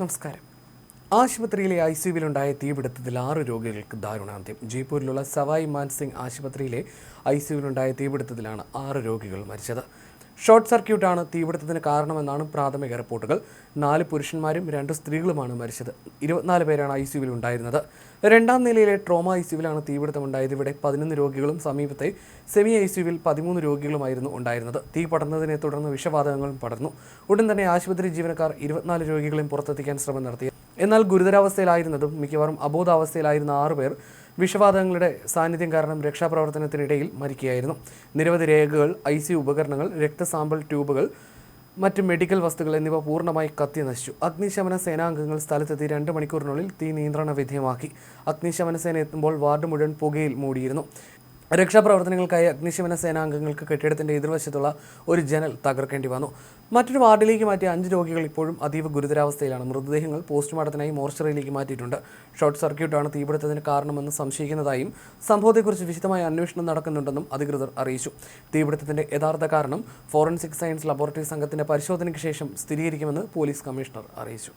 നമസ്കാരം. ആശുപത്രിയിലെ ഐസിയുവിലുണ്ടായ തീപിടുത്തത്തിൽ 6 രോഗികൾക്ക് ദാരുണാന്ത്യം. ജയ്പൂരിലുള്ള സവായ് മാൻസിംഗ് ആശുപത്രിയിലെ ഐസിയുവിലുണ്ടായ തീപിടുത്തത്തിലാണ് 6 രോഗികൾ മരിച്ചത്. ഷോർട്ട് സർക്യൂട്ടാണ് തീപിടുത്തത്തിന് കാരണമെന്നാണ് പ്രാഥമിക റിപ്പോർട്ടുകൾ. 4 പുരുഷന്മാരും 2 സ്ത്രീകളുമാണ് മരിച്ചത്. 24 പേരാണ് ഐസിയുവിൽ ഉണ്ടായിരുന്നത്. 2ാം നിലയിലെ ട്രോമ ഐസിയുവിലാണ് തീപിടുത്തമുണ്ടായത്. ഇവിടെ 11 രോഗികളും സമീപത്തെ സെമി ഐസിയുവിൽ 13 രോഗികളുമായിരുന്നു ഉണ്ടായിരുന്നത്. തീ പടർന്നതിനെ തുടർന്ന് വിഷവാതകങ്ങളും പടർന്നു. ഉടൻ തന്നെ ആശുപത്രി ജീവനക്കാർ 24 രോഗികളെയും പുറത്തെത്തിക്കാൻ ശ്രമം നടത്തി. എന്നാൽ ഗുരുതരാവസ്ഥയിലായിരുന്നതും മിക്കവാറും അബോധാവസ്ഥയിലായിരുന്ന 6 പേർ വിഷവാതകങ്ങളുടെ സാന്നിധ്യം കാരണം രക്ഷാപ്രവർത്തനത്തിനിടയിൽ മരിക്കുകയായിരുന്നു. നിരവധി രേഖകൾ, ഐസിയു ഉപകരണങ്ങൾ, രക്തസാമ്പിൾ ട്യൂബുകൾ, മറ്റ് മെഡിക്കൽ വസ്തുക്കൾ എന്നിവ പൂർണ്ണമായി കത്തി നശിച്ചു. അഗ്നിശമന സേനാംഗങ്ങൾ സ്ഥലത്തെത്തി 2 മണിക്കൂറിനുള്ളിൽ തീ നിയന്ത്രണ വിധേയമാക്കി. അഗ്നിശമന സേന എത്തുമ്പോൾ വാർഡ് മുഴുവൻ പുകയിൽ മൂടിയിരുന്നു. രക്ഷാപ്രവർത്തനങ്ങൾക്കായി അഗ്നിശമന സേനാംഗങ്ങൾക്ക് കെട്ടിടത്തിന്റെ എതിർവശത്തുള്ള ഒരു ജനൽ തകർക്കേണ്ടി വന്നു. മറ്റൊരു വാർഡിലേക്ക് മാറ്റിയ 5 രോഗികൾ ഇപ്പോഴും അതീവ ഗുരുതരാവസ്ഥയിലാണ്. മൃതദേഹങ്ങൾ പോസ്റ്റ്മോർട്ടത്തിനായി മോർച്ചറിയിലേക്ക് മാറ്റിയിട്ടുണ്ട്. ഷോർട്ട് സർക്യൂട്ടാണ് തീപിടുത്തത്തിന് കാരണമെന്ന് സംശയിക്കുന്നതായും സംഭവത്തെക്കുറിച്ച് വിശദമായ അന്വേഷണം നടക്കുന്നുണ്ടെന്നും അധികൃതർ അറിയിച്ചു. തീപിടുത്തത്തിന്റെ യഥാർത്ഥ കാരണം ഫോറൻസിക് സയൻസ് ലബോറട്ടറി സംഘത്തിന്റെ പരിശോധനയ്ക്ക് ശേഷം സ്ഥിരീകരിക്കുമെന്ന് പോലീസ് കമ്മീഷണർ അറിയിച്ചു.